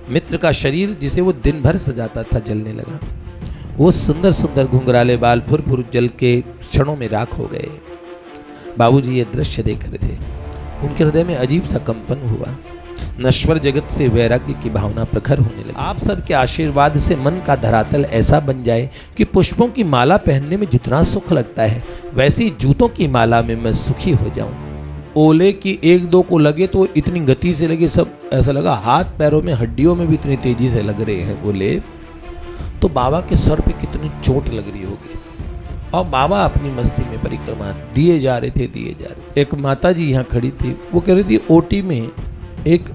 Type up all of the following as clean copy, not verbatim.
मित्र का शरीर जिसे वो दिन भर सजाता था जलने लगा। वो सुंदर सुंदर घुंघराले बाल फुर जल के क्षणों में राख हो गए। बाबूजी ये दृश्य देख रहे थे। उनके हृदय में अजीब सा कंपन हुआ। नश्वर जगत से वैराग्य की भावना प्रखर होने लगी। आप सबके आशीर्वाद से मन का धरातल ऐसा बन जाए कि पुष्पों की माला पहनने में जितना सुख लगता है वैसी जूतों की माला में मैं सुखी हो जाऊं। ओले की एक दो को लगे तो इतनी गति से लगे, सब ऐसा लगा हाथ पैरों में हड्डियों में भी इतनी तेजी से लग रहे हैं ओले। तो बाबा के सर पे कितनी चोट लग रही होगी। और बाबा अपनी मस्ती में परिक्रमा दिए जा रहे थे। एक माता जी यहाँ खड़ी थी, वो कह रही थी ओटी में एक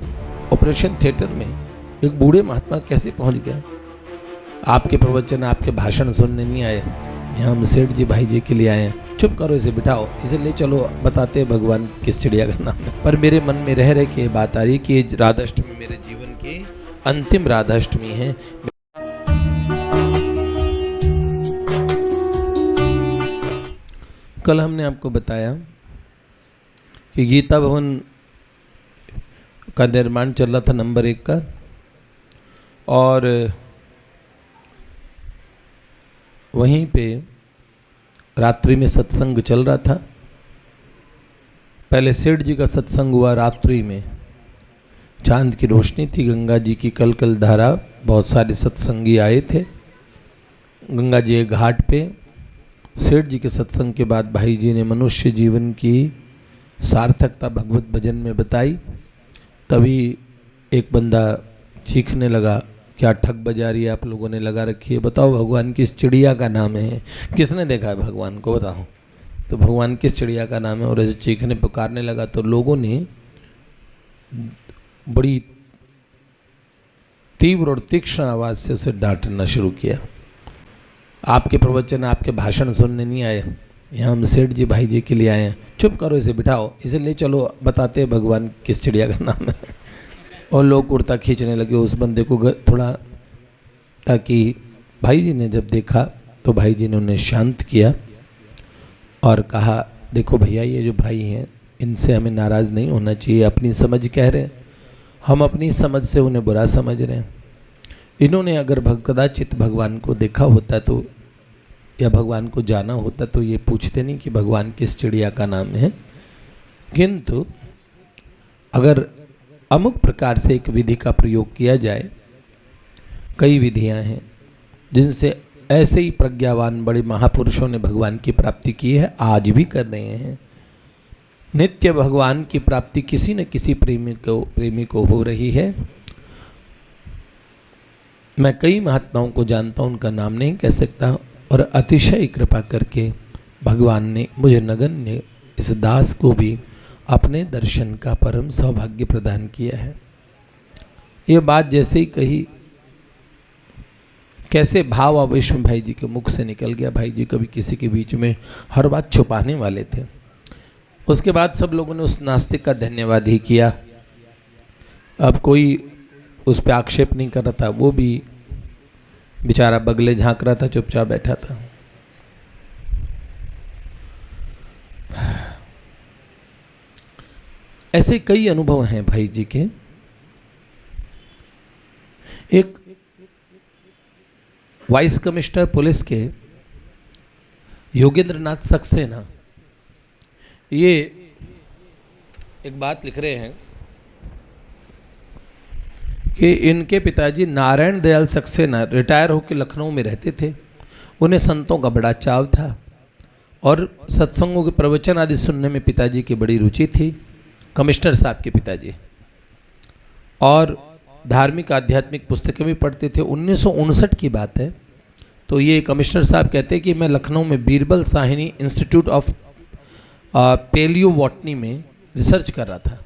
ऑपरेशन थिएटर में एक बूढ़े महात्मा कैसे पहुंच गया। आपके प्रवचन आपके भाषण सुनने नहीं आए, यहाँ हम सेठ जी भाई जी के लिए आए हैं। चुप करो, इसे बिठाओ, इसे ले चलो, बताते हैं भगवान किस चिड़िया का नाम है। पर मेरे मन में रह के बात आ रही कि ये राधाष्टमी मेरे जीवन की अंतिम राधाष्टमी है। कल हमने आपको बताया कि गीता भवन का निर्माण चल रहा था नंबर 1 का, और वहीं पे रात्रि में सत्संग चल रहा था। पहले सेठ जी का सत्संग हुआ रात्रि में, चांद की रोशनी थी, गंगा जी की कल कल धारा, बहुत सारे सत्संगी आए थे गंगा जी के घाट पे। सेठ जी के सत्संग के बाद भाई जी ने मनुष्य जीवन की सार्थकता भगवत भजन में बताई। तभी एक बंदा चीखने लगा, क्या ठग बजारी आप लोगों ने लगा रखी है, बताओ भगवान किस चिड़िया का नाम है, किसने देखा है भगवान को बताओ। तो भगवान किस चिड़िया का नाम है, और ऐसे चीखने पुकारने लगा। तो लोगों ने बड़ी तीव्र और तीक्ष्ण आवाज़ से उसे डांटना शुरू किया। आपके प्रवचन आपके भाषण सुनने नहीं आए, यहाँ हम सेठ जी भाई जी के लिए आए हैं। चुप करो, इसे बिठाओ, इसे ले चलो, बताते हैं भगवान किस चिड़िया का नाम है। और लोग कुर्ता खींचने लगे उस बंदे को थोड़ा, ताकि भाई जी ने जब देखा तो भाई जी ने उन्हें शांत किया और कहा, देखो भैया ये जो भाई हैं इनसे हमें नाराज़ नहीं होना चाहिए, अपनी समझ कह रहे हैं, हम अपनी समझ से उन्हें बुरा समझ रहे हैं। इन्होंने अगर कदाचित भगवान को देखा होता तो, या भगवान को जाना होता तो ये पूछते नहीं कि भगवान किस चिड़िया का नाम है। किंतु अगर अमुक प्रकार से एक विधि का प्रयोग किया जाए, कई विधियां हैं जिनसे ऐसे ही प्रज्ञावान बड़े महापुरुषों ने भगवान की प्राप्ति की है, आज भी कर रहे हैं। नित्य भगवान की प्राप्ति किसी न किसी प्रेमी को हो रही है। मैं कई महात्माओं को जानता हूं, उनका नाम नहीं कह सकता, और अतिशय कृपा करके भगवान ने मुझे नगण्य इस दास को भी अपने दर्शन का परम सौभाग्य प्रदान किया है। ये बात जैसे ही कही, कैसे भाव आवेश में भाई जी के मुख से निकल गया। भाई जी कभी किसी के बीच में हर बात छुपाने वाले थे। उसके बाद सब लोगों ने उस नास्तिक का धन्यवाद ही किया। अब कोई उस पर आक्षेप नहीं कर रहा था, वो भी बेचारा बगले झांक रहा था, चुपचाप बैठा था। ऐसे कई अनुभव हैं भाई जी के। एक वाइस कमिश्नर पुलिस के योगेंद्र नाथ सक्सेना, ये एक बात लिख रहे हैं कि इनके पिताजी नारायण दयाल सक्सेना रिटायर होकर लखनऊ में रहते थे। उन्हें संतों का बड़ा चाव था और सत्संगों के प्रवचन आदि सुनने में पिताजी की बड़ी रुचि थी, कमिश्नर साहब के पिताजी, और धार्मिक आध्यात्मिक पुस्तकें भी पढ़ते थे। 1959 की बात है। तो ये कमिश्नर साहब कहते हैं कि मैं लखनऊ में Birbal Sawhney institute of paleo botany में रिसर्च कर रहा था,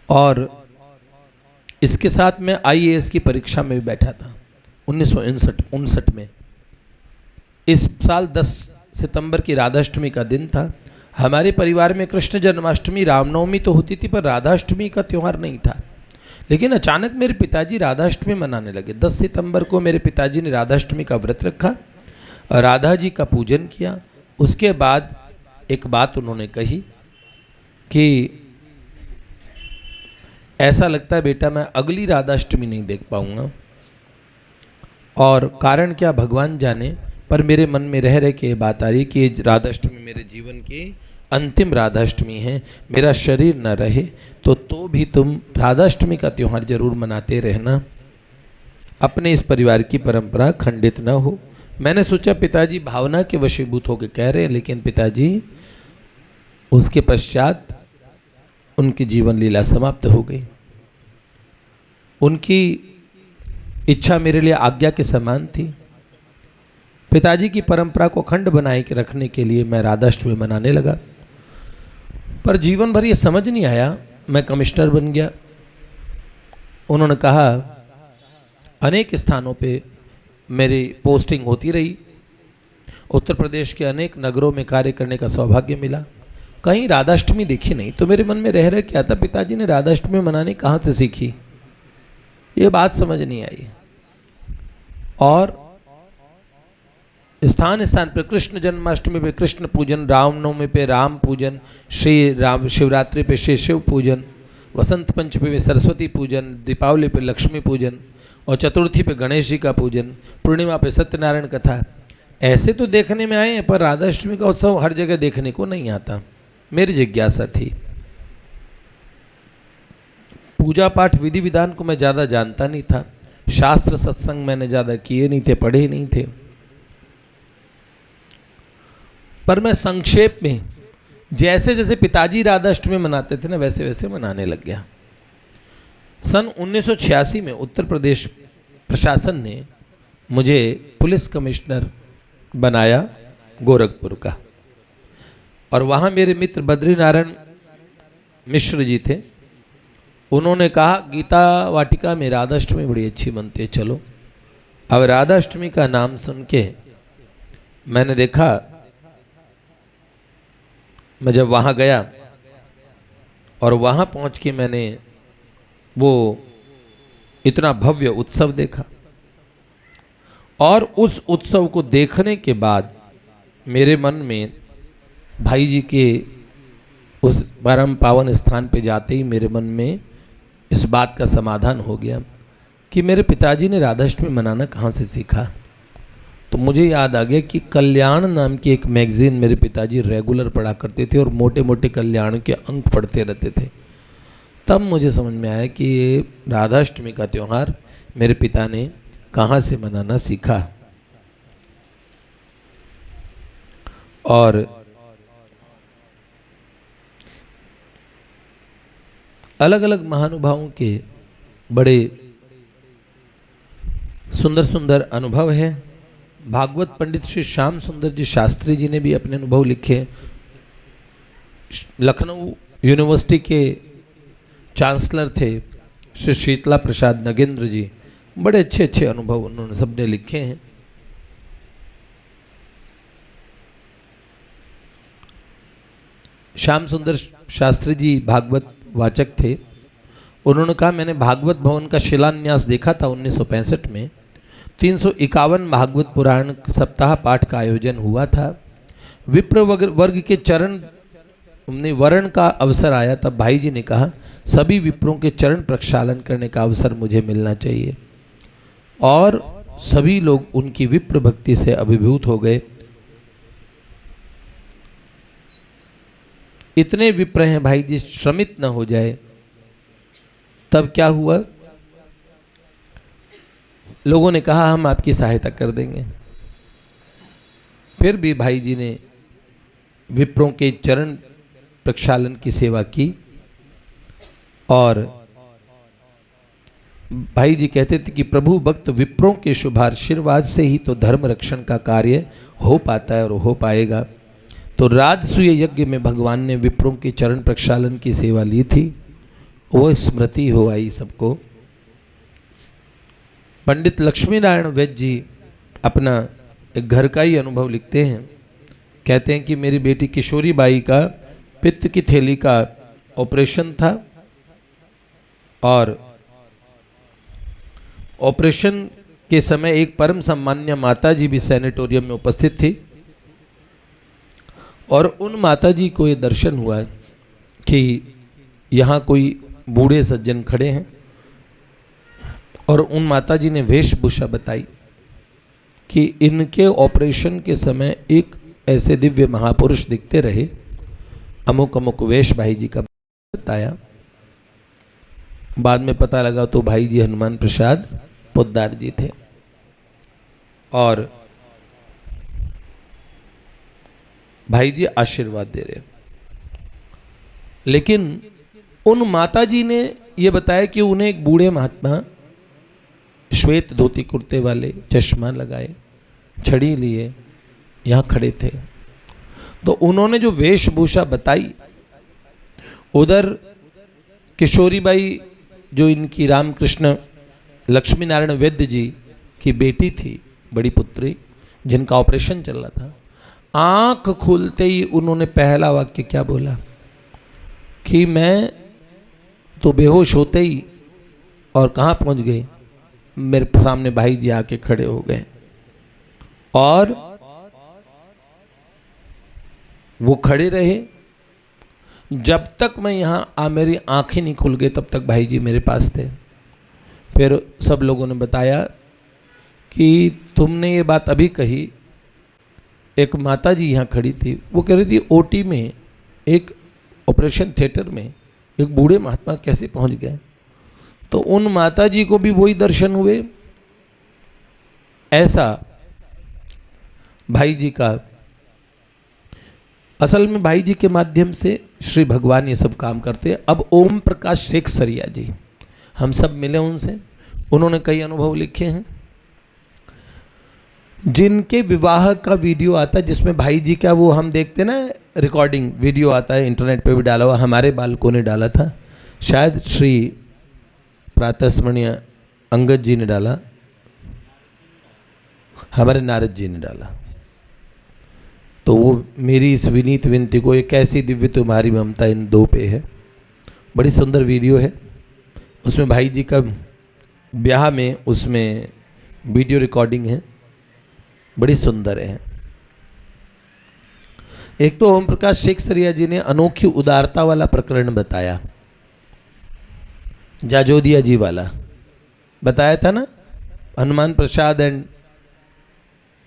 और इसके साथ मैं IAS की परीक्षा में भी बैठा था 1959 में। इस साल 10 सितंबर की राधाष्टमी का दिन था। हमारे परिवार में कृष्ण जन्माष्टमी रामनवमी तो होती थी, पर राधाष्टमी का त्यौहार नहीं था। लेकिन अचानक मेरे पिताजी राधाष्टमी मनाने लगे। 10 सितंबर को मेरे पिताजी ने राधाष्टमी का व्रत रखा, राधा जी का पूजन किया। उसके बाद एक बात उन्होंने कही कि ऐसा लगता है बेटा मैं अगली राधाष्टमी नहीं देख पाऊंगा। और कारण क्या भगवान जाने, पर मेरे मन में रह रह के ये बात आ रही कि ये राधाष्टमी मेरे जीवन की अंतिम राधाष्टमी है। मेरा शरीर न रहे तो भी तुम राधाष्टमी का त्यौहार जरूर मनाते रहना, अपने इस परिवार की परंपरा खंडित न हो। मैंने सोचा पिताजी भावना के वशीभूत होकर कह रहे हैं, लेकिन पिताजी उसके पश्चात उनकी जीवन लीला समाप्त हो गई। उनकी इच्छा मेरे लिए आज्ञा के समान थी। पिताजी की परंपरा को अखंड बनाए के रखने के लिए मैं राधाष्टमी मनाने लगा, पर जीवन भर ये समझ नहीं आया। मैं कमिश्नर बन गया। उन्होंने कहा अनेक स्थानों पे मेरी पोस्टिंग होती रही, उत्तर प्रदेश के अनेक नगरों में कार्य करने का सौभाग्य मिला, कहीं राधाष्टमी देखी नहीं। तो मेरे मन में रह रह क्या था, पिताजी ने राधाष्टमी मनानी कहाँ से सीखी, ये बात समझ नहीं आई। और स्थान स्थान पर कृष्ण जन्माष्टमी पे कृष्ण पूजन, रामनवमी पे राम पूजन, श्री राम शिवरात्रि पे श्री शिव पूजन, वसंत पंचमी पे सरस्वती पूजन, दीपावली पे लक्ष्मी पूजन और चतुर्थी पे गणेश जी का पूजन, पूर्णिमा पे सत्यनारायण कथा। ऐसे तो देखने में आए हैं, पर राधाष्टमी का उत्सव हर जगह देखने को नहीं आता। मेरी जिज्ञासा थी। पूजा पाठ विधि विधान को मैं ज़्यादा जानता नहीं था, शास्त्र सत्संग मैंने ज़्यादा किए नहीं थे, पढ़े नहीं थे, पर मैं संक्षेप में जैसे जैसे पिताजी राधाष्टमी मनाते थे ना, वैसे वैसे मनाने लग गया। सन 1986 में उत्तर प्रदेश प्रशासन ने मुझे पुलिस कमिश्नर बनाया गोरखपुर का, और वहाँ मेरे मित्र बद्रीनारायण मिश्र जी थे। उन्होंने कहा गीता वाटिका में राधाष्टमी बड़ी अच्छी बनती है, चलो। अब राधाष्टमी का नाम सुन के मैंने देखा, मैं जब वहाँ गया और वहाँ पहुँच के मैंने वो इतना भव्य उत्सव देखा, और उस उत्सव को देखने के बाद मेरे मन में भाई जी के उस परम पावन स्थान पे जाते ही मेरे मन में इस बात का समाधान हो गया कि मेरे पिताजी ने राधाष्टमी मनाना कहाँ से सीखा। तो मुझे याद आ गया कि कल्याण नाम की एक मैगजीन मेरे पिताजी रेगुलर पढ़ा करते थे और मोटे मोटे कल्याण के अंक पढ़ते रहते थे। तब मुझे समझ में आया कि ये राधाष्टमी का त्यौहार मेरे पिता ने कहाँ से मनाना सीखा। और अलग अलग महानुभावों के बड़े सुंदर सुंदर अनुभव है। भागवत पंडित श्री श्याम सुंदर जी शास्त्री जी ने भी अपने अनुभव लिखे। लखनऊ यूनिवर्सिटी के चांसलर थे श्री शीतला प्रसाद नगेंद्र जी, बड़े अच्छे अच्छे अनुभव उन्होंने सबने लिखे हैं। श्याम सुंदर शास्त्री जी भागवत वाचक थे। उन्होंने कहा मैंने भागवत भवन का शिलान्यास देखा था 1965 में। 351 भागवत पुराण सप्ताह पाठ का आयोजन हुआ था। विप्र वर्ग के चरण वर्ण का अवसर आया, तब भाई जी ने कहा सभी विप्रों के चरण प्रक्षालन करने का अवसर मुझे मिलना चाहिए, और सभी लोग उनकी विप्र भक्ति से अभिभूत हो गए। इतने विप्र हैं भाई जी, श्रमित न हो जाए। तब क्या हुआ, लोगों ने कहा हम आपकी सहायता कर देंगे। फिर भी भाई जी ने विप्रों के चरण प्रक्षालन की सेवा की, और भाई जी कहते थे कि प्रभु भक्त विप्रों के शुभाशीर्वाद से ही तो धर्म रक्षण का कार्य हो पाता है और हो पाएगा। तो राजसूय यज्ञ में भगवान ने विप्रों के चरण प्रक्षालन की सेवा ली थी, वो स्मृति हो आई सबको। पंडित लक्ष्मी नारायण वैद्य जी अपना एक घर का ही अनुभव लिखते हैं। कहते हैं कि मेरी बेटी किशोरी बाई का पित्त की थैली का ऑपरेशन था, और ऑपरेशन के समय एक परम सम्मान्य माता जी भी सैनिटोरियम में उपस्थित थी, और उन माता जी को ये दर्शन हुआ कि यहाँ कोई बूढ़े सज्जन खड़े हैं और उन माताजी ने वेशभूषा बताई कि इनके ऑपरेशन के समय एक ऐसे दिव्य महापुरुष दिखते रहे। अमुक अमुक वेश भाई जी का बताया। बाद में पता लगा तो भाई जी हनुमान प्रसाद पोद्दार जी थे। और भाई जी आशीर्वाद दे रहे। लेकिन उन माता जी ने यह बताया कि उन्हें एक बूढ़े महात्मा श्वेत धोती कुर्ते वाले, चश्मा लगाए, छड़ी लिए यहां खड़े थे। तो उन्होंने जो वेशभूषा बताई, उधर किशोरीबाई जो इनकी रामकृष्ण लक्ष्मी नारायण वैद्य जी की बेटी थी, बड़ी पुत्री, जिनका ऑपरेशन चल रहा था, आंख खुलते ही उन्होंने पहला वाक्य क्या बोला कि मैं तो बेहोश होते ही और कहाँ पहुंच गए, मेरे सामने भाई जी आके खड़े हो गए और वो खड़े रहे जब तक मैं यहाँ मेरी आंखें नहीं खुल गई, तब तक भाई जी मेरे पास थे। फिर सब लोगों ने बताया कि तुमने ये बात अभी कही, एक माता जी यहाँ खड़ी थी, वो कह रही थी ओटी में, एक ऑपरेशन थिएटर में एक बूढ़े महात्मा कैसे पहुँच गए। तो उन माता जी को भी वही दर्शन हुए। ऐसा भाई जी का, असल में भाई जी के माध्यम से श्री भगवान ये सब काम करते हैं। अब ओम प्रकाश शेख सरिया जी, हम सब मिले उनसे, उन्होंने कई अनुभव लिखे हैं। जिनके विवाह का वीडियो आता है जिसमें भाई जी का वो हम देखते ना रिकॉर्डिंग वीडियो आता है, इंटरनेट पे भी डाला हुआ, हमारे बालकों ने डाला था, शायद श्री प्रातस्मरणीय अंगद जी ने डाला, हमारे नारद जी ने डाला। तो वो मेरी इस विनीत विनती को, एक ऐसी दिव्य तुम्हारी ममता इन दो पे है, बड़ी सुंदर वीडियो है। उसमें भाई जी का ब्याह में उसमें वीडियो रिकॉर्डिंग है, बड़ी सुंदर है। एक तो ओम प्रकाश शेख सरिया जी ने अनोखी उदारता वाला प्रकरण बताया, जाजोदिया जी वाला बताया था ना, हनुमान प्रसाद एंड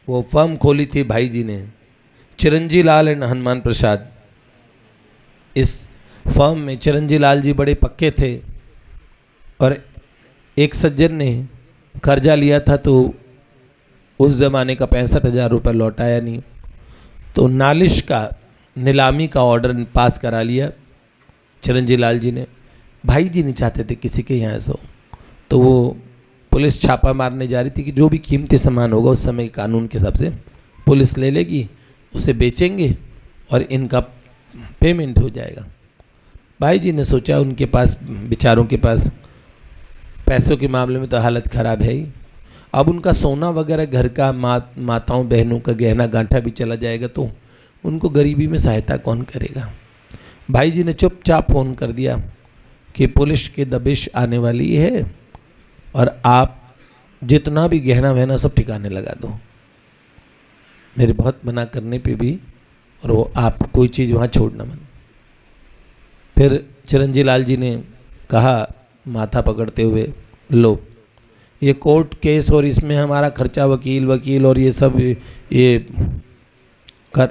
वो फर्म खोली थी भाई जी ने, चिरंजी लाल एंड हनुमान प्रसाद। इस फर्म में चिरंजी लाल जी बड़े पक्के थे और एक सज्जन ने कर्जा लिया था, तो उस ज़माने का 65,000 रुपये लौटाया नहीं, तो नालिश का, नीलामी का ऑर्डर पास करा लिया चिरंजी लाल जी ने। भाई जी नहीं चाहते थे किसी के यहाँ ऐसा हो, तो वो पुलिस छापा मारने जा रही थी कि जो भी कीमती सामान होगा उस समय कानून के हिसाब से पुलिस ले लेगी, उसे बेचेंगे और इनका पेमेंट हो जाएगा। भाई जी ने सोचा उनके पास, बेचारों के पास पैसों के मामले में तो हालत ख़राब है ही, अब उनका सोना वगैरह घर का, माताओं बहनों का गहना गांठा भी चला जाएगा तो उनको गरीबी में सहायता कौन करेगा। भाई जी ने चुपचाप फ़ोन कर दिया कि पुलिस की दबिश आने वाली है और आप जितना भी गहना वहना सब ठिकाने लगा दो। मेरे बहुत मना करने पे भी, और वो आप कोई चीज़ वहाँ छोड़ना मत। फिर चिरंजी लाल जी ने कहा माथा पकड़ते हुए, लो ये कोर्ट केस और इसमें हमारा खर्चा, वकील और ये सब, ये कर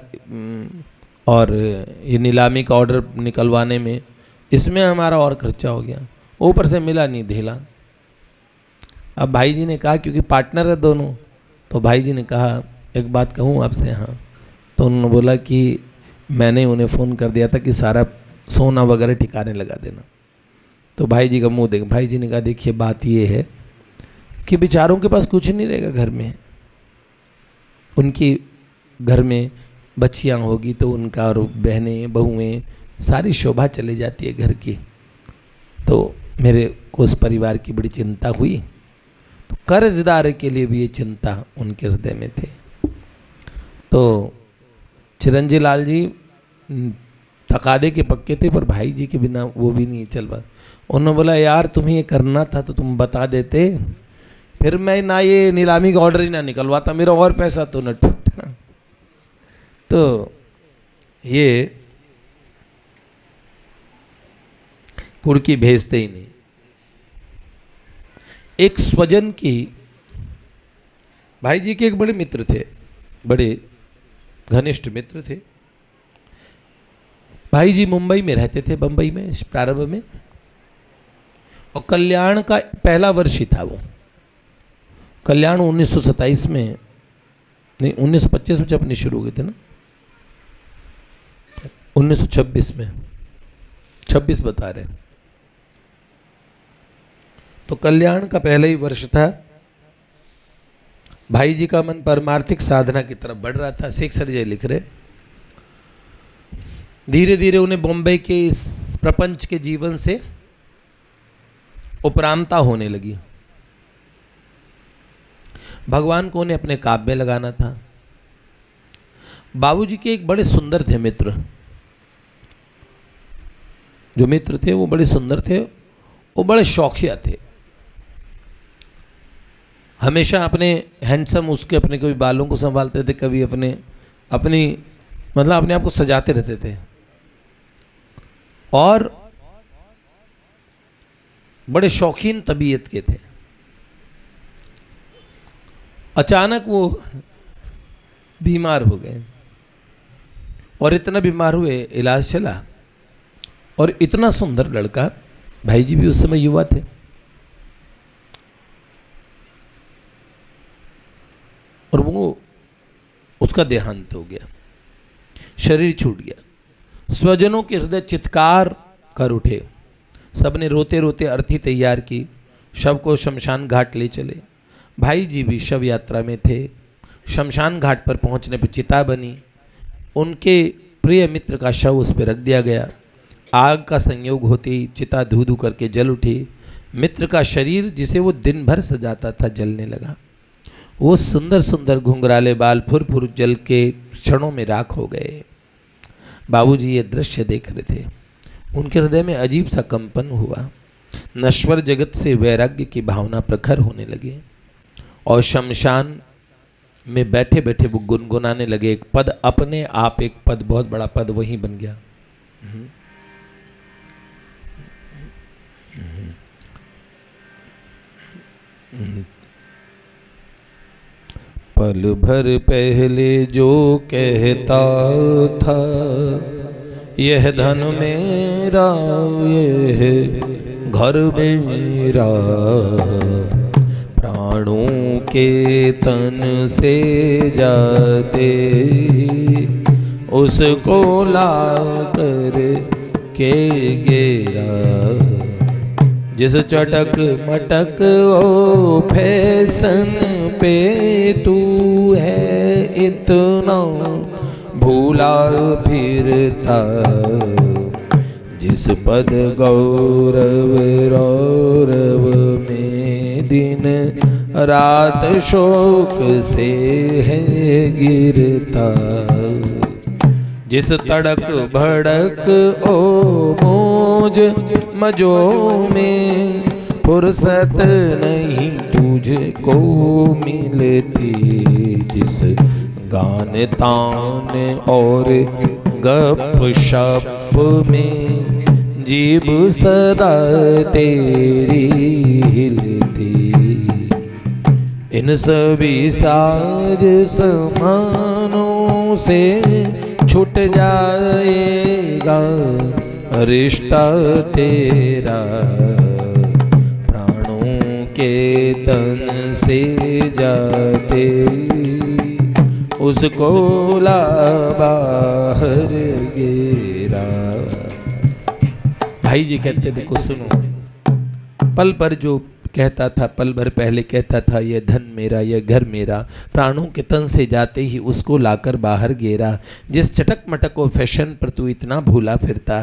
और ये नीलामी का ऑर्डर निकलवाने में, इसमें हमारा और खर्चा हो गया, ऊपर से मिला नहीं धेला। अब भाई जी ने कहा, क्योंकि पार्टनर है दोनों, तो भाई जी ने कहा एक बात कहूँ आपसे। हाँ। तो उन्होंने बोला कि मैंने उन्हें फ़ोन कर दिया था कि सारा सोना वगैरह ठिकाने लगा देना। तो भाई जी का मुंह देख, भाई जी ने कहा देखिए बात ये है कि बेचारों के पास कुछ नहीं रहेगा घर में, उनकी घर में बच्चियाँ होगी तो उनका, और बहनें बहुएँ सारी शोभा चली जाती है घर की। तो मेरे को उस परिवार की बड़ी चिंता हुई, तो कर्जदार के लिए भी ये चिंता उनके हृदय में थे। तो चिरंजी लाल जी तकादे के पक्के थे, पर भाई जी के बिना वो भी नहीं चल पा। उन्होंने बोला यार तुम्हें ये करना था तो तुम बता देते, फिर मैं ना ये नीलामी का ऑर्डर ही ना निकलवाता, मेरा और पैसा तो न ठुकता। तो ये कुर्की भेजते ही नहीं। एक स्वजन की, भाई जी के एक बड़े मित्र थे, बड़े घनिष्ठ मित्र थे। भाई जी मुंबई में रहते थे, बंबई में प्रारंभ में, और कल्याण का पहला वर्ष ही था वो। कल्याण 1927 में, नहीं 1925 में छपनी शुरू हो गए थे ना, 1926 में, 26 बता रहे। तो कल्याण का पहला ही वर्ष था। भाई जी का मन परमार्थिक साधना की तरफ बढ़ रहा था। शेख सर जी लिख रहे, धीरे धीरे उन्हें बॉम्बे के इस प्रपंच के जीवन से उपरांता होने लगी। भगवान को उन्हें अपने काव्य में लगाना था। बाबूजी के एक बड़े सुंदर थे मित्र, जो मित्र थे वो बड़े सुंदर थे, वो बड़े शौकिया थे। हमेशा अपने हैंडसम उसके अपने कभी बालों को संभालते थे, कभी अपने अपने आप को सजाते रहते थे, और बड़े शौकीन तबीयत के थे। अचानक वो बीमार हो गए, और इतना बीमार हुए, इलाज चला, और इतना सुंदर लड़का, भाई जी भी उस समय युवा थे, और वो उसका देहांत हो गया, शरीर छूट गया। स्वजनों के हृदय चित्कार कर उठे। सबने रोते रोते अर्थी तैयार की, शव को शमशान घाट ले चले। भाई जी भी शव यात्रा में थे। शमशान घाट पर पहुंचने पर चिता बनी, उनके प्रिय मित्र का शव उस पर रख दिया गया। आग का संयोग होते ही चिता धू धू करके जल उठी। मित्र का शरीर, जिसे वो दिन भर सजाता था, जलने लगा। वो सुंदर सुंदर घुंघराले बाल फुर फुर जल के क्षणों में राख हो गए। बाबूजी ये दृश्य देख रहे थे। उनके हृदय में अजीब सा कंपन हुआ। नश्वर जगत से वैराग्य की भावना प्रखर होने लगी, और शमशान में बैठे बैठे वो गुनगुनाने लगे एक पद, अपने आप एक पद, बहुत बड़ा पद वहीं बन गया। पल भर पहले जो कहता था, यह धन मेरा, यह घर मेरा, प्राणों के तन से जाते उसको ला कर के गेरा। जिस चटक मटक ओ फैशन पे तू है इतना भूला फिरता, जिस पद गौरव रौरव में दिन रात शोक से है गिरता, जिस तड़क भड़क ओ मौज मजों में फुर्सत नहीं तुझको मिलती, जिस गान तान और गप शप में जीभ सदा तेरी हिलती, इन सभी साज समानों से छूट जाएगा रिश्ता तेरा, प्राणों के तन से जाते उसको ला बाहर गेरा। भाई जी कहते देखो सुनो, पल भर जो कहता था, पल भर पहले कहता था यह धन मेरा, यह घर मेरा, प्राणों के तन से जाते ही उसको लाकर बाहर गेरा। जिस चटक मटक और फैशन पर तू इतना भूला फिरता,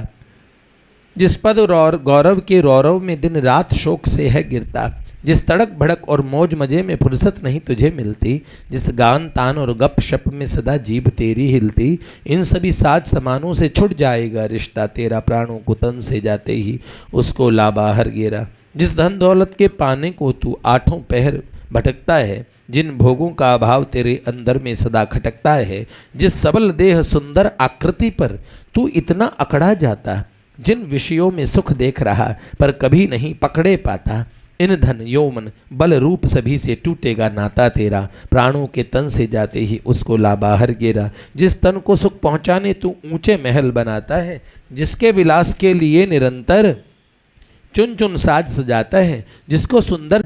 जिस पद और गौरव के रौरव में दिन रात शोक से है गिरता, जिस तड़क भड़क और मौज मजे में फुर्सत नहीं तुझे मिलती, जिस गान तान और गप शप में सदा जीभ तेरी हिलती, इन सभी साज समानों से छुट जाएगा रिश्ता तेरा, प्राणों को तन से जाते ही उसको ला बाहर गेरा। जिस धन दौलत के पाने को तू आठों पहर भटकता है, जिन भोगों का अभाव तेरे अंदर में सदा खटकता है, जिस सबल देह सुंदर आकृति पर तू इतना अकड़ा जाता, जिन विषयों में सुख देख रहा पर कभी नहीं पकड़े पाता, इन धन यौवन बल रूप सभी से टूटेगा नाता तेरा, प्राणों के तन से जाते ही उसको ला बाहर गिरा। जिस तन को सुख पहुँचाने तू ऊंचे महल बनाता है, जिसके विलास के लिए निरंतर चुन चुन साज सजाता है, जिसको सुंदर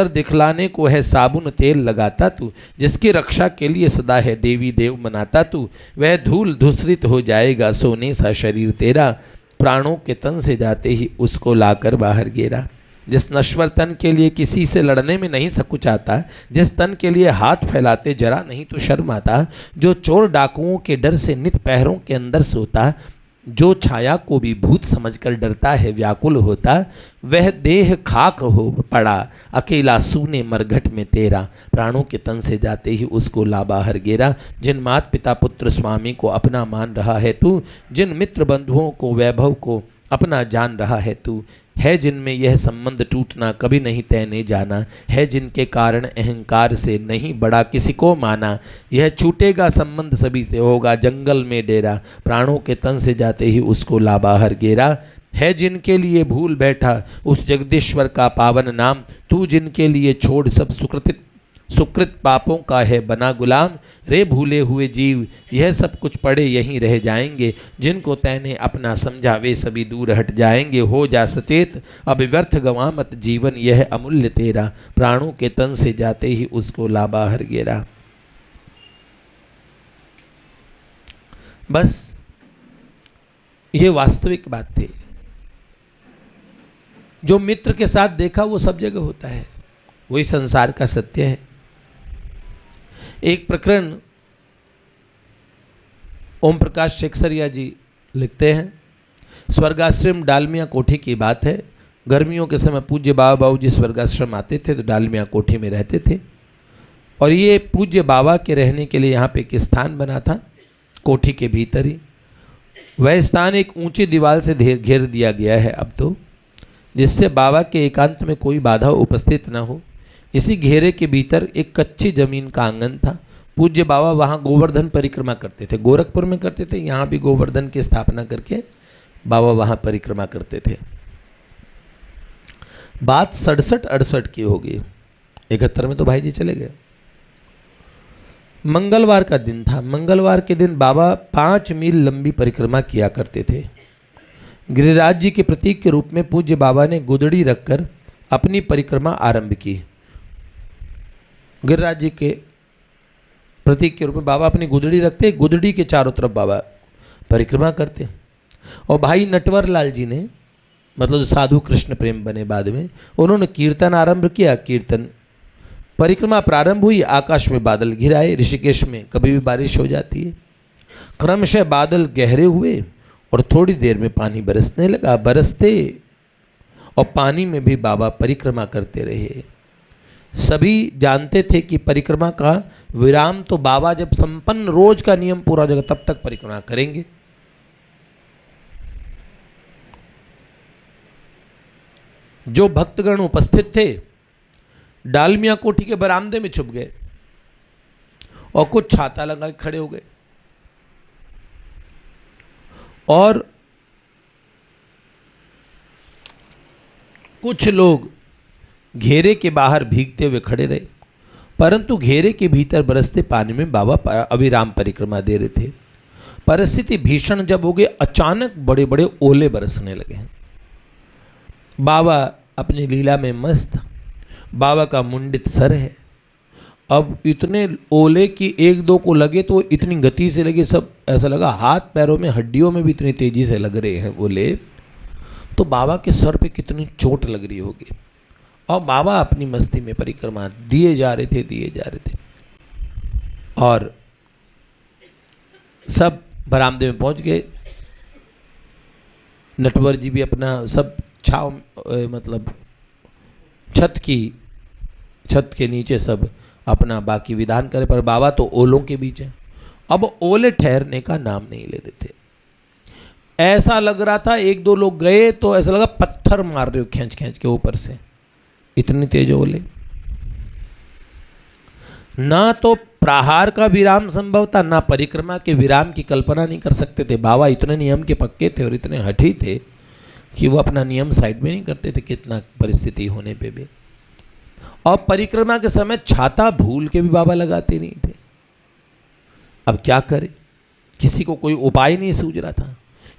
दिखलाने को है साबुन तेल लगाता तू, जिसकी रक्षा के लिए सदा है देवी देव मनाता तू, वह धूल धूसरित हो जाएगा सोने सा शरीर तेरा, प्राणों के तन से जाते ही उसको लाकर बाहर गिरा। जिस नश्वर तन के लिए किसी से लड़ने में नहीं सकुचाता, जिस तन के लिए हाथ फैलाते जरा नहीं तो शर्म आता, जो चोर डाकुओं के डर से नित पहरों के अंदर सोता, जो छाया को भी भूत समझकर डरता है व्याकुल होता, वह देह खाक हो पड़ा अकेला सूने मरघट में तेरा, प्राणों के तन से जाते ही उसको ला बाहर गिरा। जिन मात पिता पुत्र स्वामी को अपना मान रहा है तू, जिन मित्र बंधुओं को वैभव को अपना जान रहा है तू, है जिनमें यह संबंध टूटना कभी नहीं तैने जाना, है जिनके कारण अहंकार से नहीं बड़ा किसी को माना, यह छूटेगा संबंध सभी से होगा जंगल में डेरा, प्राणों के तन से जाते ही उसको ला बाहर गिरा। है जिनके लिए भूल बैठा उस जगदीश्वर का पावन नाम, तू जिनके लिए छोड़ सब सुकृत पापों का है बना गुलाम, रे भूले हुए जीव यह सब कुछ पड़े यहीं रह जाएंगे, जिनको तैने अपना समझा वे सभी दूर हट जाएंगे, हो जा सचेत अब व्यर्थ गंवा मत जीवन यह अमूल्य तेरा, प्राणों के तन से जाते ही उसको ला बाहर गिरा। बस ये वास्तविक बात थी। जो मित्र के साथ देखा वो सब जगह होता है, वही संसार का सत्य है। एक प्रकरण ओम प्रकाश शेखसरिया जी लिखते हैं, स्वर्गाश्रम डालमिया कोठी की बात है। गर्मियों के समय पूज्य बाबा बाबूजी स्वर्गाश्रम आते थे तो डालमिया कोठी में रहते थे, और ये पूज्य बाबा के रहने के लिए यहाँ पे एक स्थान बना था कोठी के भीतर ही। वह स्थान एक ऊंची दीवार से घेर दिया गया है अब तो, जिससे बाबा के एकांत में कोई बाधा उपस्थित न हो। इसी घेरे के भीतर एक कच्ची जमीन का आंगन था। पूज्य बाबा वहाँ गोवर्धन परिक्रमा करते थे, गोरखपुर में करते थे, यहाँ भी गोवर्धन की स्थापना करके बाबा वहाँ परिक्रमा करते थे। बात 67-68 की होगी, 71 में तो भाई जी चले गए। मंगलवार का दिन था। मंगलवार के दिन बाबा 5 मील लंबी परिक्रमा किया करते थे। गिरिराज जी के प्रतीक के रूप में पूज्य बाबा ने गुदड़ी रखकर अपनी परिक्रमा आरंभ की। गिरिराज जी के प्रतीक के रूप में बाबा अपनी गुदड़ी रखते, गुदड़ी के चारों तरफ बाबा परिक्रमा करते। और भाई नटवर लाल जी ने, मतलब जो साधु कृष्ण प्रेम बने बाद में, उन्होंने कीर्तन आरंभ किया। कीर्तन परिक्रमा प्रारंभ हुई, आकाश में बादल घिर आए। ऋषिकेश में कभी भी बारिश हो जाती है। क्रमशः बादल गहरे हुए और थोड़ी देर में पानी बरसने लगा। बरसते और पानी में भी बाबा परिक्रमा करते रहे। सभी जानते थे कि परिक्रमा का विराम तो बाबा जब संपन्न रोज का नियम पूरा हो जाएगा तब तक परिक्रमा करेंगे। जो भक्तगण उपस्थित थे डालमिया कोठी के बरामदे में छुप गए और कुछ छाता लगा के खड़े हो गए, और कुछ लोग घेरे के बाहर भीगते हुए खड़े रहे, परंतु घेरे के भीतर बरसते पानी में बाबा अविराम परिक्रमा दे रहे थे। परिस्थिति भीषण जब हो गई, अचानक बड़े बड़े ओले बरसने लगे। बाबा अपनी लीला में मस्त, बाबा का मुंडित सर है। अब इतने ओले की एक दो को लगे तो इतनी गति से लगे, सब ऐसा लगा हाथ पैरों में हड्डियों में भी इतनी तेजी से लग रहे हैं ओले। तो बाबा के सर पे कितनी चोट लग रही होगी। और बाबा अपनी मस्ती में परिक्रमा दिए जा रहे थे। और सब बरामदे में पहुंच गए। नटवर जी भी अपना सब छाव, मतलब छत के नीचे सब अपना बाकी विधान करे, पर बाबा तो ओलों के बीच है। अब ओले ठहरने का नाम नहीं ले रहे थे। ऐसा लग रहा था, एक दो लोग गए तो ऐसा लगा पत्थर मार रहे हो खींच खींच के ऊपर से, इतनी तेज ओले। ना तो प्रहार का विराम संभव था, ना परिक्रमा के विराम की कल्पना नहीं कर सकते थे। बाबा इतने नियम के पक्के थे और इतने हठी थे कि वो अपना नियम साइड में नहीं करते थे, कितना परिस्थिति होने पे भी। और परिक्रमा के समय छाता भूल के भी बाबा लगाते नहीं थे। अब क्या करे, किसी को कोई उपाय नहीं सूझ रहा था,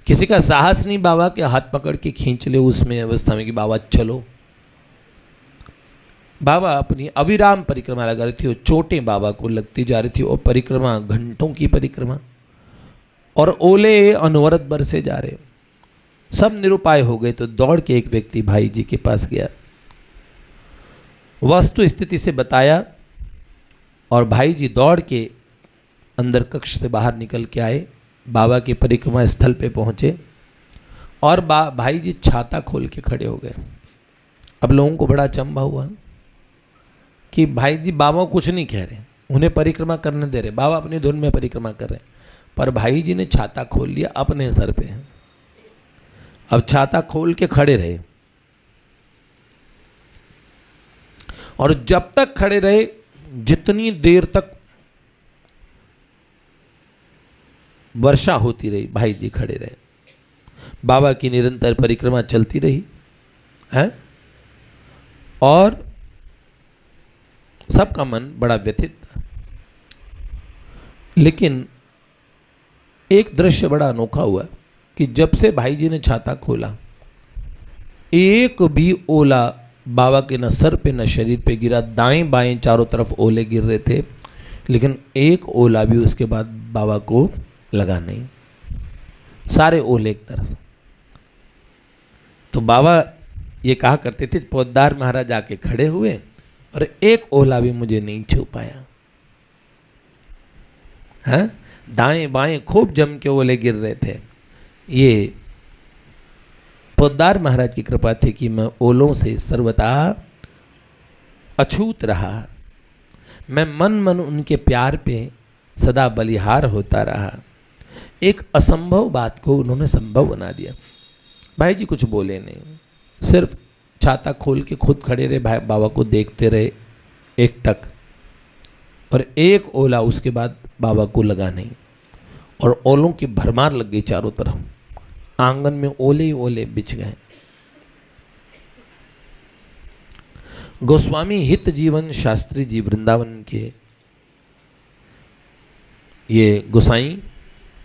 किसी का साहस नहीं बाबा के हाथ पकड़ के खींच ले उसमें अवस्था में कि बाबा चलो। बाबा अपनी अविराम परिक्रमा लगा रही थी और चोटें बाबा को लगती जा रही थी और परिक्रमा घंटों की परिक्रमा, और ओले अनवरत बरसे जा रहे। सब निरुपाय हो गए तो दौड़ के एक व्यक्ति भाई जी के पास गया, वस्तु स्थिति से बताया, और भाई जी दौड़ के अंदर कक्ष से बाहर निकल के आए, बाबा के परिक्रमा स्थल पे पहुंचे और भाई जी छाता खोल के खड़े हो गए। अब लोगों को बड़ा अचंभा हुआ कि भाई जी बाबा कुछ नहीं कह रहे, उन्हें परिक्रमा करने दे रहे, बाबा अपनी धुन में परिक्रमा कर रहे, पर भाई जी ने छाता खोल लिया अपने सर पे। अब छाता खोल के खड़े रहे और जब तक खड़े रहे, जितनी देर तक वर्षा होती रही भाई जी खड़े रहे। बाबा की निरंतर परिक्रमा चलती रही है और सबका मन बड़ा व्यथित था। लेकिन एक दृश्य बड़ा अनोखा हुआ कि जब से भाई जी ने छाता खोला, एक भी ओला बाबा के न सर पे न शरीर पे गिरा। दाएं बाएं चारों तरफ ओले गिर रहे थे, लेकिन एक ओला भी उसके बाद बाबा को लगा नहीं, सारे ओले एक तरफ। तो बाबा ये कहा करते थे, पोद्दार महाराज आके खड़े हुए और एक ओला भी मुझे नहीं छू पाया। हाँ, दाएं बाएं खूब जम के ओले गिर रहे थे। ये पोद्दार महाराज की कृपा थी कि मैं ओलों से सर्वथा अछूत रहा। मैं मन मन उनके प्यार पे सदा बलिहार होता रहा। एक असंभव बात को उन्होंने संभव बना दिया। भाई जी कुछ बोले नहीं, सिर्फ छाता खोल के खुद खड़े रहे, भाई बाबा को देखते रहे एक टक, और एक ओला उसके बाद बाबा को लगा नहीं। और ओलों की भरमार लग गई चारों तरफ, आंगन में ओले ही ओले बिछ गए। गोस्वामी हित जीवन शास्त्री जी वृंदावन के ये गोसाई,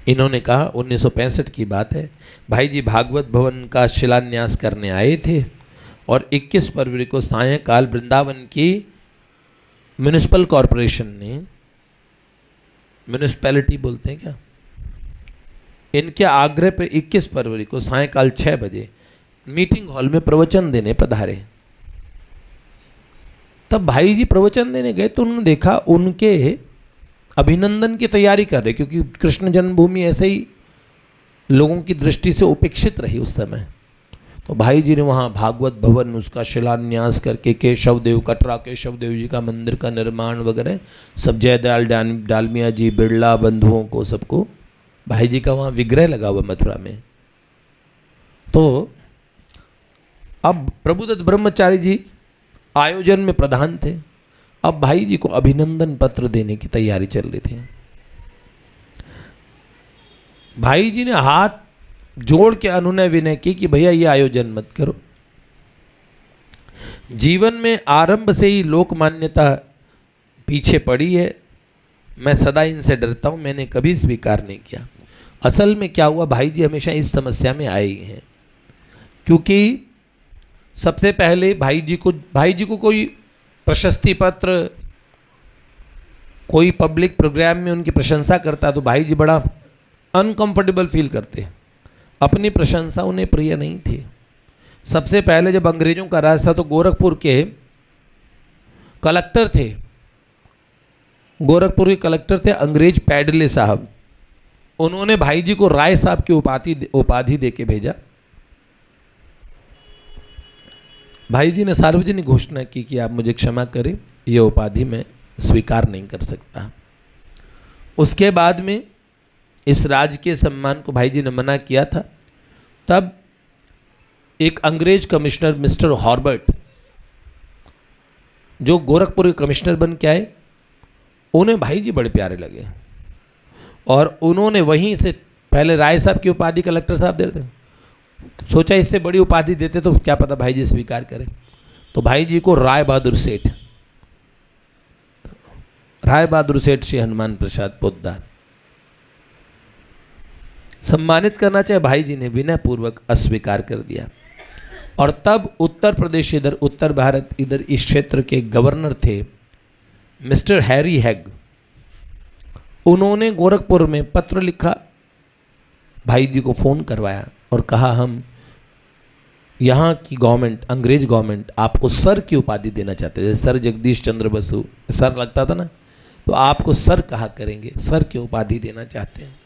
इन्होंने कहा 1965 की बात है, भाई जी भागवत भवन का शिलान्यास करने आए थे और 21 फरवरी को सायंकाल वृंदावन की म्युनिसिपल कॉरपोरेशन ने, म्युनिसिपैलिटी बोलते हैं क्या, इनके आग्रह पर 21 फरवरी को सायंकाल 6 बजे मीटिंग हॉल में प्रवचन देने पधारे। तब भाई जी प्रवचन देने गए तो उन्होंने देखा उनके अभिनंदन की तैयारी कर रहे, क्योंकि कृष्ण जन्मभूमि ऐसे ही लोगों की दृष्टि से उपेक्षित रही उस समय। तो भाई जी ने वहाँ भागवत भवन उसका शिलान्यास करके केशव देव, कटरा केशव देव जी का मंदिर का निर्माण वगैरह सब, जयदयाल डालमिया जी, बिरला बंधुओं को सबको, भाई जी का वहाँ विग्रह लगा हुआ मथुरा में। तो अब प्रभुदत्त ब्रह्मचारी जी आयोजन में प्रधान थे। अब भाई जी को अभिनंदन पत्र देने की तैयारी चल रही थी। भाई जी ने हाथ जोड़ के अनुनय विनय की कि भैया ये आयोजन मत करो। जीवन में आरंभ से ही लोक मान्यता पीछे पड़ी है, मैं सदा इनसे डरता हूं, मैंने कभी स्वीकार नहीं किया। असल में क्या हुआ, भाई जी हमेशा इस समस्या में आए ही हैं, क्योंकि सबसे पहले भाई जी को कोई प्रशस्ति पत्र, कोई पब्लिक प्रोग्राम में उनकी प्रशंसा करता तो भाई जी बड़ा अनकंफर्टेबल फील करते, अपनी प्रशंसा उन्हें प्रिय नहीं थी। सबसे पहले जब अंग्रेजों का राज था तो गोरखपुर के कलेक्टर थे, गोरखपुर के कलेक्टर थे अंग्रेज पैडले साहब, उन्होंने भाई जी को राय साहब की उपाधि दे के भेजा। भाई जी ने सार्वजनिक घोषणा की कि आप मुझे क्षमा करें, यह उपाधि मैं स्वीकार नहीं कर सकता। उसके बाद में इस राजकीय सम्मान को भाई जी ने मना किया था। तब एक अंग्रेज कमिश्नर मिस्टर हॉर्बर्ट, जो गोरखपुर के कमिश्नर बन के आए, उन्हें भाई जी बड़े प्यारे लगे और उन्होंने वहीं से पहले राय साहब की उपाधि कलेक्टर साहब देते, सोचा इससे बड़ी उपाधि देते तो क्या पता भाई जी स्वीकार करें, तो भाई जी को राय बहादुर सेठ श्री हनुमान प्रसाद पोद्दार सम्मानित करना चाहे, भाई जी ने विनय पूर्वक अस्वीकार कर दिया। और तब उत्तर प्रदेश, इधर उत्तर भारत, इधर इस क्षेत्र के गवर्नर थे मिस्टर हैरी हैग। उन्होंने गोरखपुर में पत्र लिखा, भाई जी को फ़ोन करवाया और कहा हम यहाँ की गवर्नमेंट, अंग्रेज गवर्नमेंट आपको सर की उपाधि देना चाहते थे। सर जगदीश चंद्र बसु सर लगता था ना, तो आपको सर कहा करेंगे, सर की उपाधि देना चाहते हैं।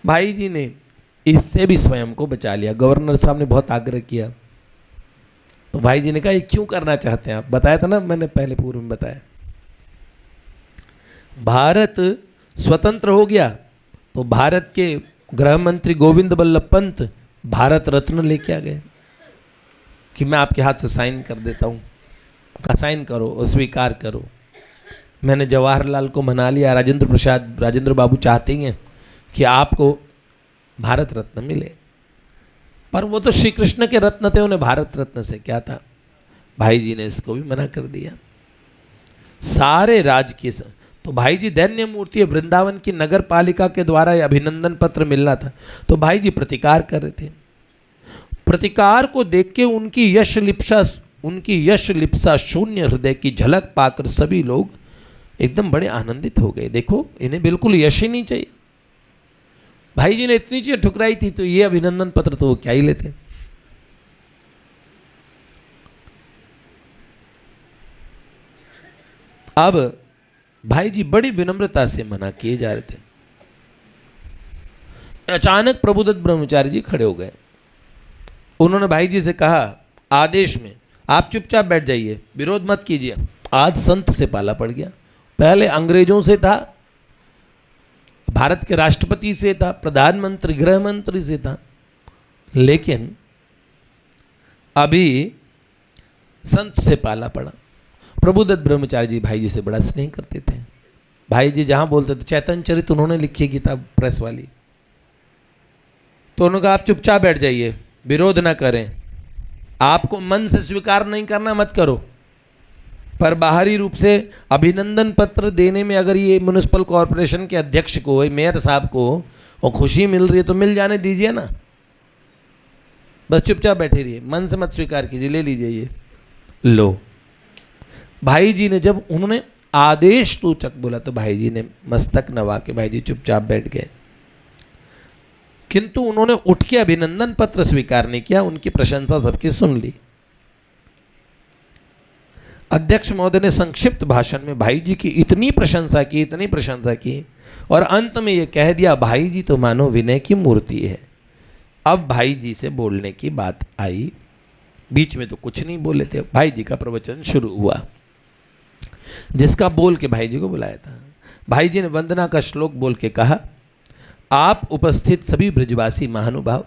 भाई जी ने इससे भी स्वयं को बचा लिया। गवर्नर साहब ने बहुत आग्रह किया तो भाई जी ने कहा ये क्यों करना चाहते हैं आप, बताया था ना मैंने पहले पूर्व में बताया। भारत स्वतंत्र हो गया तो भारत के गृह मंत्री गोविंद बल्लभ पंत भारत रत्न लेके आ गए कि मैं आपके हाथ से साइन कर देता हूँ, साइन करो, स्वीकार करो। मैंने जवाहरलाल को मना लिया, राजेंद्र बाबू चाहते हैं कि आपको भारत रत्न मिले, पर वो तो श्री कृष्ण के रत्न थे, उन्हें भारत रत्न से क्या था। भाई जी ने इसको भी मना कर दिया। सारे राजकीय, तो भाई जी दैन्य मूर्ति, वृंदावन की नगर पालिका के द्वारा अभिनंदन पत्र मिलना था, तो भाई जी प्रतिकार कर रहे थे। प्रतिकार को देख के उनकी यश लिप्सा शून्य हृदय की झलक पाकर सभी लोग एकदम बड़े आनंदित हो गए। देखो इन्हें बिल्कुल यश ही नहीं चाहिए, भाई जी ने इतनी चीजें ठुकराई थी, तो ये अभिनंदन पत्र तो वो क्या ही लेते। अब भाई जी बड़ी विनम्रता से मना किए जा रहे थे। अचानक प्रभुदत्त ब्रह्मचारी जी खड़े हो गए। उन्होंने भाई जी से कहा आदेश में आप चुपचाप बैठ जाइए, विरोध मत कीजिए। आज संत से पाला पड़ गया। पहले अंग्रेजों से था, भारत के राष्ट्रपति से था, प्रधानमंत्री, गृह मंत्री से था, लेकिन अभी संत से पाला पड़ा। प्रभुदत्त ब्रह्मचारी जी भाई जी से बड़ा स्नेह करते थे। भाई जी जहां बोलते थे, चैतन्य चरित उन्होंने लिखी किताब प्रेस वाली, तो उन्होंने कहा आप चुपचाप बैठ जाइए, विरोध ना करें, आपको मन से स्वीकार नहीं करना मत करो, पर बाहरी रूप से अभिनंदन पत्र देने में अगर ये म्युनिसिपल कॉरपोरेशन के अध्यक्ष को, मेयर साहब को और खुशी मिल रही है तो मिल जाने दीजिए ना, बस चुपचाप बैठे रहिए, मन से मत स्वीकार कीजिए, ले लीजिए ये लो। भाई जी ने जब उन्होंने आदेश सूचक बोला तो भाई जी ने मस्तक नवा के भाई जी चुपचाप बैठ गए, किंतु उन्होंने उठ के अभिनंदन पत्र स्वीकार नहीं किया। उनकी प्रशंसा सबकी सुन ली। अध्यक्ष महोदय ने संक्षिप्त भाषण में भाई जी की इतनी प्रशंसा की और अंत में यह कह दिया भाई जी तो मानो विनय की मूर्ति है। अब भाई जी से बोलने की बात आई, बीच में तो कुछ नहीं बोले थे। भाई जी का प्रवचन शुरू हुआ, जिसका बोल के भाई जी को बुलाया था। भाई जी ने वंदना का श्लोक बोल के कहा, आप उपस्थित सभी ब्रजवासी महानुभाव,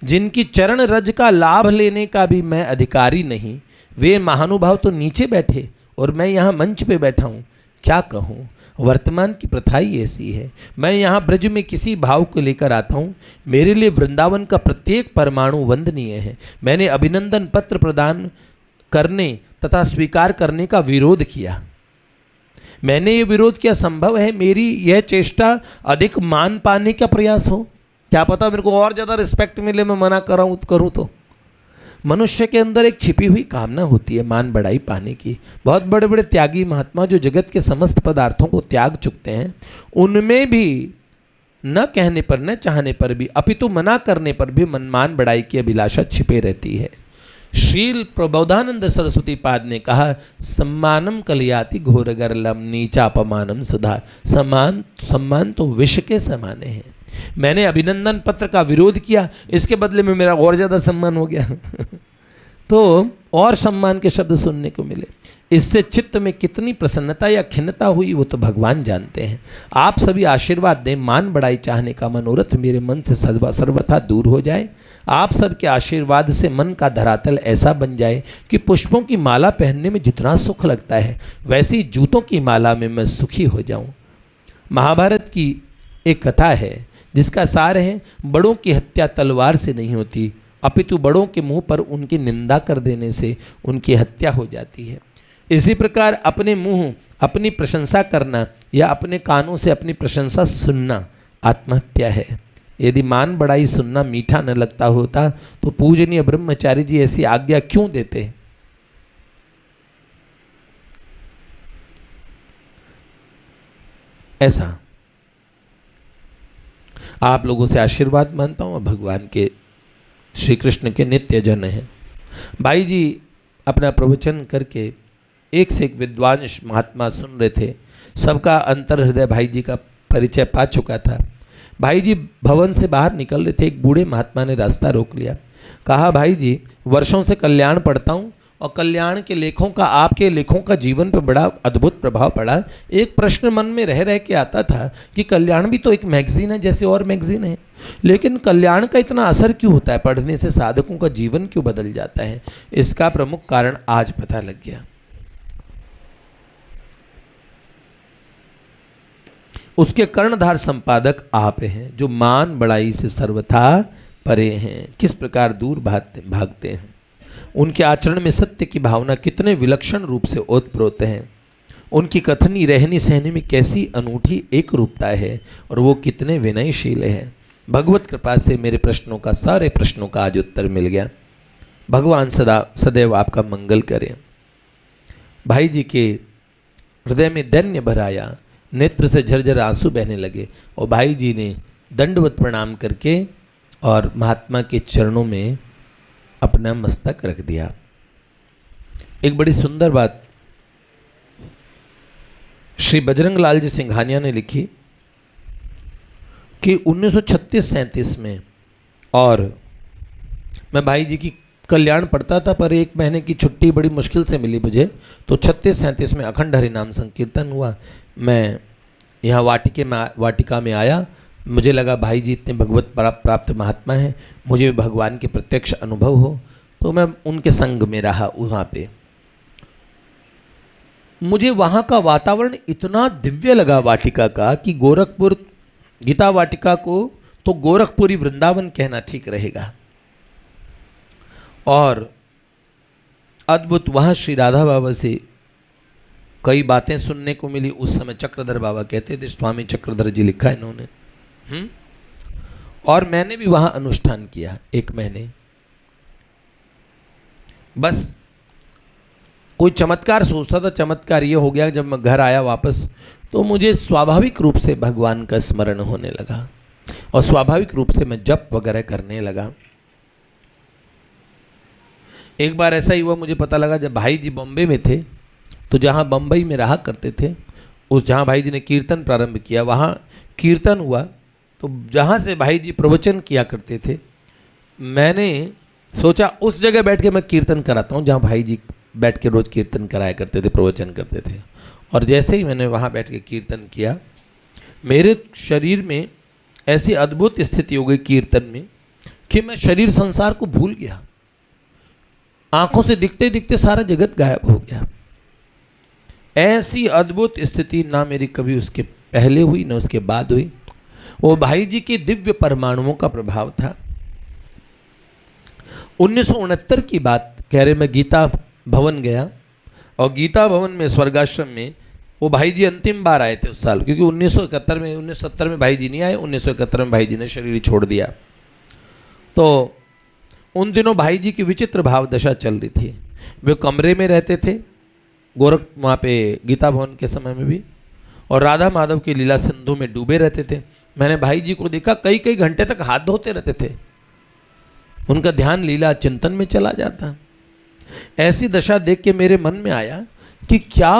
जिनकी चरण रज का लाभ लेने का भी मैं अधिकारी नहीं, वे महानुभाव तो नीचे बैठे और मैं यहाँ मंच पे बैठा हूँ। क्या कहूँ, वर्तमान की प्रथा ही ऐसी है। मैं यहाँ ब्रज में किसी भाव को लेकर आता हूँ, मेरे लिए वृंदावन का प्रत्येक परमाणु वंदनीय है। मैंने अभिनंदन पत्र प्रदान करने तथा स्वीकार करने का विरोध किया। मैंने ये विरोध किया, संभव है मेरी यह चेष्टा अधिक मान पाने का प्रयास हो, क्या पता मेरे को और ज़्यादा रिस्पेक्ट मिले, मैं मना करूँ तो। मनुष्य के अंदर एक छिपी हुई कामना होती है मान बढ़ाई पाने की। बहुत बड़े बड़े त्यागी महात्मा जो जगत के समस्त पदार्थों को त्याग चुकते हैं, उनमें भी न कहने पर न चाहने पर भी अपितु मना करने पर भी मान बढ़ाई की अभिलाषा छिपे रहती है। श्रील प्रबोधानंद सरस्वती पाद ने कहा, सम्मानम कलयाति घोर गरलम नीचापमानम सुधा। सम्मान तो विष के समाने हैं। मैंने अभिनंदन पत्र का विरोध किया, इसके बदले में मेरा और ज़्यादा सम्मान हो गया। तो और सम्मान के शब्द सुनने को मिले। इससे चित्त में कितनी प्रसन्नता या खिन्नता हुई वो तो भगवान जानते हैं। आप सभी आशीर्वाद दें, मान बढ़ाई चाहने का मनोरथ मेरे मन से सर्वथा दूर हो जाए। आप सबके आशीर्वाद से मन का धरातल ऐसा बन जाए कि पुष्पों की माला पहनने में जितना सुख लगता है वैसी जूतों की माला में मैं सुखी हो जाऊं। महाभारत की एक कथा है जिसका सार है, बड़ों की हत्या तलवार से नहीं होती अपितु बड़ों के मुंह पर उनकी निंदा कर देने से उनकी हत्या हो जाती है। इसी प्रकार अपने मुंह अपनी प्रशंसा करना या अपने कानों से अपनी प्रशंसा सुनना आत्महत्या है। यदि मान बढ़ाई सुनना मीठा न लगता होता तो पूजनीय ब्रह्मचारी जी ऐसी आज्ञा क्यों देते? ऐसा आप लोगों से आशीर्वाद मानता हूं। भगवान के श्री कृष्ण के नित्य जन हैं। भाई जी अपना प्रवचन करके एक से एक विद्वान महात्मा सुन रहे थे। सबका अंतर हृदय भाई जी का परिचय पा चुका था। भाई जी भवन से बाहर निकल रहे थे, एक बूढ़े महात्मा ने रास्ता रोक लिया। कहा, भाई जी वर्षों से कल्याण पढ़ता हूँ और कल्याण के लेखों का, आपके लेखों का जीवन पर बड़ा अद्भुत प्रभाव पड़ा। एक प्रश्न मन में रह के आता था कि कल्याण भी तो एक मैगजीन है जैसे और मैगजीन है, लेकिन कल्याण का इतना असर क्यों होता है? पढ़ने से साधकों का जीवन क्यों बदल जाता है? इसका प्रमुख कारण आज पता लग गया। उसके कर्णधार संपादक आप हैं जो मान बड़ाई से सर्वथा परे हैं। किस प्रकार दूर भागते हैं। उनके आचरण में सत्य की भावना कितने विलक्षण रूप से ओतप्रोत है। उनकी कथनी रहनी सहनी में कैसी अनूठी एक रूपता है और वो कितने विनयशील है। भगवत कृपा से मेरे प्रश्नों का, सारे प्रश्नों का आज उत्तर मिल गया। भगवान सदैव आपका मंगल करें। भाई जी के हृदय में दैन्य भर आया, नेत्र से झरझर आंसू बहने लगे और भाई जी ने दंडवत प्रणाम करके और महात्मा के चरणों में अपना मस्तक रख दिया। एक बड़ी सुंदर बात श्री बजरंग लाल जी सिंघानिया ने लिखी कि 1936-37 में, और मैं भाई जी की कल्याण पढ़ता था पर एक महीने की छुट्टी बड़ी मुश्किल से मिली मुझे, तो 36-37 में अखंड हरि नाम संकीर्तन हुआ। मैं यहाँ वाटिका में आया। मुझे लगा भाई जी इतने भगवत प्राप्त महात्मा हैं, मुझे भगवान के प्रत्यक्ष अनुभव हो, तो मैं उनके संग में रहा वहाँ पे। मुझे वहाँ का वातावरण इतना दिव्य लगा वाटिका का कि गोरखपुर गीता वाटिका को तो गोरखपुरी वृंदावन कहना ठीक रहेगा। और अद्भुत वहाँ श्री राधा बाबा से कई बातें सुनने को मिली। उस समय चक्रधर बाबा कहते थे, स्वामी चक्रधर जी लिखा है इन्होंने। और मैंने भी वहां अनुष्ठान किया 1 महीने। बस कोई चमत्कार सोचता था, चमत्कार ये हो गया जब मैं घर आया वापस तो मुझे स्वाभाविक रूप से भगवान का स्मरण होने लगा और स्वाभाविक रूप से मैं जप वगैरह करने लगा। एक बार ऐसा ही हुआ, मुझे पता लगा जब भाई जी बॉम्बे में थे तो जहाँ बम्बई में रहा करते थे, उस जहाँ भाई जी ने कीर्तन प्रारंभ किया वहाँ कीर्तन हुआ। तो जहाँ से भाई जी प्रवचन किया करते थे, मैंने सोचा उस जगह बैठ के मैं कीर्तन कराता हूँ जहाँ भाई जी बैठ के रोज़ कीर्तन कराया करते थे, प्रवचन करते थे। और जैसे ही मैंने वहाँ बैठ के कीर्तन किया, मेरे शरीर में ऐसी अद्भुत स्थिति हो गई कीर्तन में कि मैं शरीर संसार को भूल गया। आंखों से दिखते दिखते सारा जगत गायब हो गया। ऐसी अद्भुत स्थिति ना मेरी कभी उसके पहले हुई ना उसके बाद हुई। वो भाई जी के दिव्य परमाणुओं का प्रभाव था। 1969 की बात कह रहे, मैं गीता भवन गया और गीता भवन में स्वर्गाश्रम में वो भाई जी अंतिम बार आए थे उस साल, क्योंकि 1970 में भाई जी नहीं आए, 1971 में भाई जी ने शरीर छोड़ दिया। तो उन दिनों भाई जी की विचित्र भाव दशा चल रही थी। वे कमरे में रहते थे वहाँ पे गीता भवन के समय में भी, और राधा माधव की लीला सिंधु में डूबे रहते थे। मैंने भाई जी को देखा कई कई घंटे तक हाथ धोते रहते थे, उनका ध्यान लीला चिंतन में चला जाता। ऐसी दशा देख के मेरे मन में आया कि क्या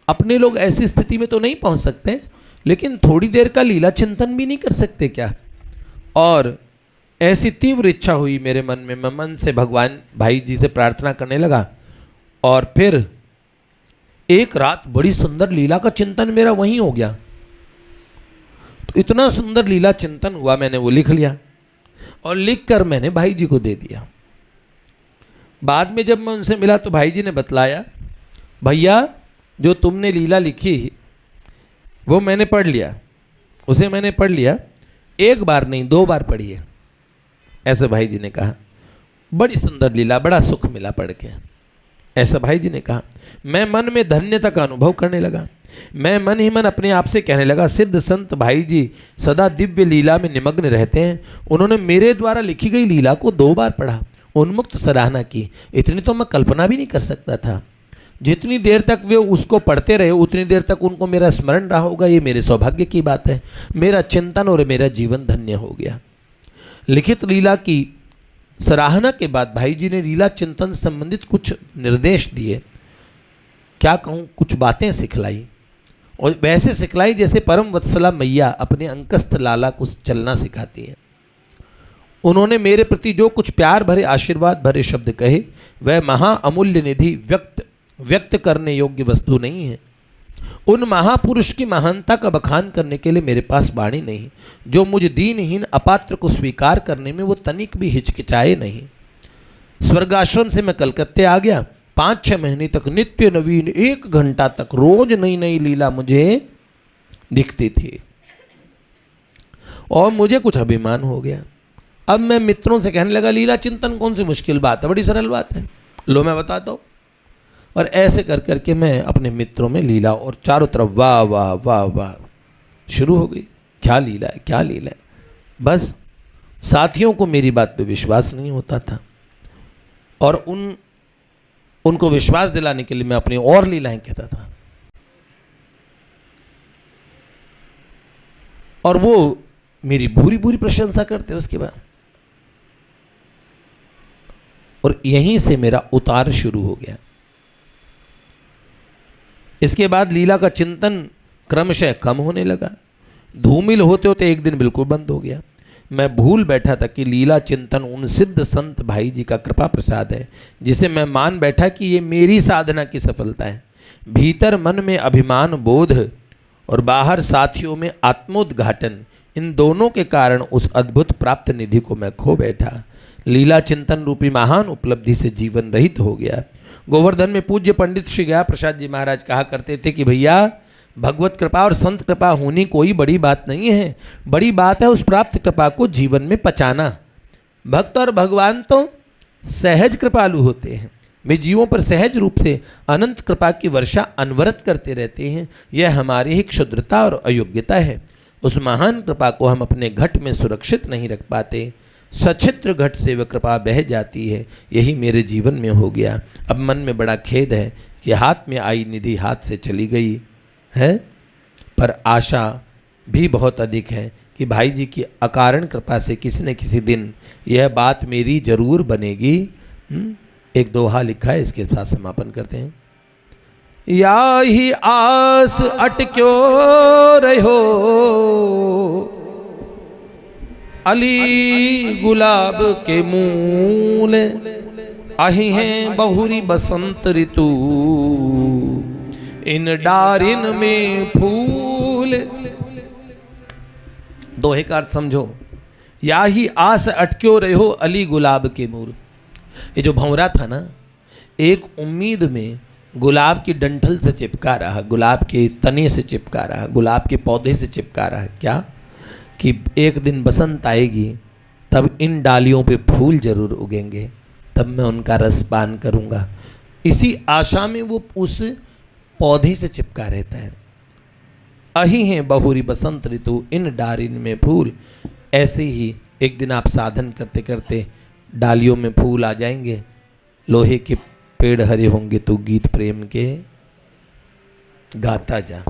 अपने लोग ऐसी स्थिति में तो नहीं पहुंच सकते, लेकिन थोड़ी देर का लीला चिंतन भी नहीं कर सकते क्या? और ऐसी तीव्र इच्छा हुई मेरे मन में, मैं मन से भगवान भाई जी से प्रार्थना करने लगा। और फिर एक रात बड़ी सुंदर लीला का चिंतन मेरा वहीं हो गया। तो इतना सुंदर लीला चिंतन हुआ, मैंने वो लिख लिया और लिख कर मैंने भाई जी को दे दिया। बाद में जब मैं उनसे मिला तो भाई जी ने बतलाया, भैया जो तुमने लीला लिखी वो मैंने पढ़ लिया, उसे मैंने पढ़ लिया, एक बार नहीं 2 बार पढ़ी है, ऐसे भाई जी ने कहा। बड़ी सुंदर लीला, बड़ा सुख मिला पढ़ के, ऐसा भाई जी ने कहा। मैं मन में धन्यता का अनुभव करने लगा। मैं मन ही मन अपने आप से कहने लगा, सिद्ध संत भाई जी सदा दिव्य लीला में निमग्न रहते हैं, उन्होंने मेरे द्वारा लिखी गई लीला को 2 बार पढ़ा, उन्मुक्त सराहना की। इतनी तो मैं कल्पना भी नहीं कर सकता था। जितनी देर तक वे उसको पढ़ते रहे उतनी देर तक उनको मेरा स्मरण रहा होगा, ये मेरे सौभाग्य की बात है। मेरा चिंतन और मेरा जीवन धन्य हो गया। लिखित लीला की सराहना के बाद भाई जी ने लीला चिंतन संबंधित कुछ निर्देश दिए, क्या कहूँ, कुछ बातें सिखलाई, और वैसे सिखलाई जैसे परम वत्सला मैया अपने अंकस्थ लाला को चलना सिखाती है। उन्होंने मेरे प्रति जो कुछ प्यार भरे आशीर्वाद भरे शब्द कहे वह महा अमूल्य निधि व्यक्त करने योग्य वस्तु नहीं है। उन महापुरुष की महानता का बखान करने के लिए मेरे पास वाणी नहीं, जो मुझ दीनहीन अपात्र को स्वीकार करने में वो तनिक भी हिचकिचाए नहीं। स्वर्गाश्रम से मैं कलकत्ते आ गया। 5-6 महीने तक नित्य नवीन 1 घंटा तक रोज नई नई लीला मुझे दिखती थी और मुझे कुछ अभिमान हो गया। अब मैं मित्रों से कहने लगा, लीला चिंतन कौन सी मुश्किल बात है, बड़ी सरल बात है, लो मैं बताता हूँ। और ऐसे कर करके मैं अपने मित्रों में लीला, और चारों तरफ वाह वाह वाह वाह शुरू हो गई। क्या लीला है, क्या लीला है। बस साथियों को मेरी बात पे विश्वास नहीं होता था, और उनको विश्वास दिलाने के लिए मैं अपनी और लीलाएं कहता था, और वो मेरी भूरी भूरी प्रशंसा करते उसके बाद। और यहीं से मेरा उतार शुरू हो गया। इसके बाद लीला का चिंतन क्रमशः कम होने लगा। धूमिल होते होते एक दिन बिल्कुल बंद हो गया। मैं भूल बैठा था कि लीला चिंतन उन सिद्ध संत भाई जी का कृपा प्रसाद है, जिसे मैं मान बैठा कि ये मेरी साधना की सफलता है। भीतर मन में अभिमान बोध और बाहर साथियों में आत्मोद्घाटन, इन दोनों के कारण उस अद्भुत प्राप्त निधि को मैं खो बैठा। लीला चिंतन रूपी महान उपलब्धि से जीवन रहित हो गया। गोवर्धन में पूज्य पंडित श्री गया प्रसाद जी महाराज कहा करते थे कि भैया, भगवत कृपा और संत कृपा होनी कोई बड़ी बात नहीं है, बड़ी बात है उस प्राप्त कृपा को जीवन में पचाना। भक्त और भगवान तो सहज कृपालु होते हैं, वे जीवों पर सहज रूप से अनंत कृपा की वर्षा अनवरत करते रहते हैं। यह हमारी ही क्षुद्रता और अयोग्यता है। उस महान कृपा को हम अपने घट में सुरक्षित नहीं रख पाते, सचित्र घट से वह कृपा बह जाती है। यही मेरे जीवन में हो गया। अब मन में बड़ा खेद है कि हाथ में आई निधि हाथ से चली गई है, पर आशा भी बहुत अधिक है कि भाई जी की अकारण कृपा से किसी न किसी दिन यह बात मेरी जरूर बनेगी। एक दोहा लिखा है, इसके साथ समापन करते हैं। या ही आस अटक्यो रहो अली गुलाब के मूल, आही हैं बहुरी बसंत ऋतु इन डारिन में फूल। दोहे का अर्थ समझो। या ही आस अटक्यो रहो अली गुलाब के मूल। ये जो भंवरा था ना, एक उम्मीद में गुलाब की डंठल से चिपका रहा, गुलाब के तने से चिपका रहा, गुलाब के पौधे से चिपका रहा। क्या कि एक दिन बसंत आएगी, तब इन डालियों पे फूल जरूर उगेंगे, तब मैं उनका रस पान करूंगा। इसी आशा में वो उस पौधे से चिपका रहता है। अही हैं बहुरी बसंत ऋतु इन डारिन में फूल। ऐसे ही एक दिन आप साधन करते करते डालियों में फूल आ जाएंगे, लोहे के पेड़ हरे होंगे तो गीत प्रेम के गाता जा।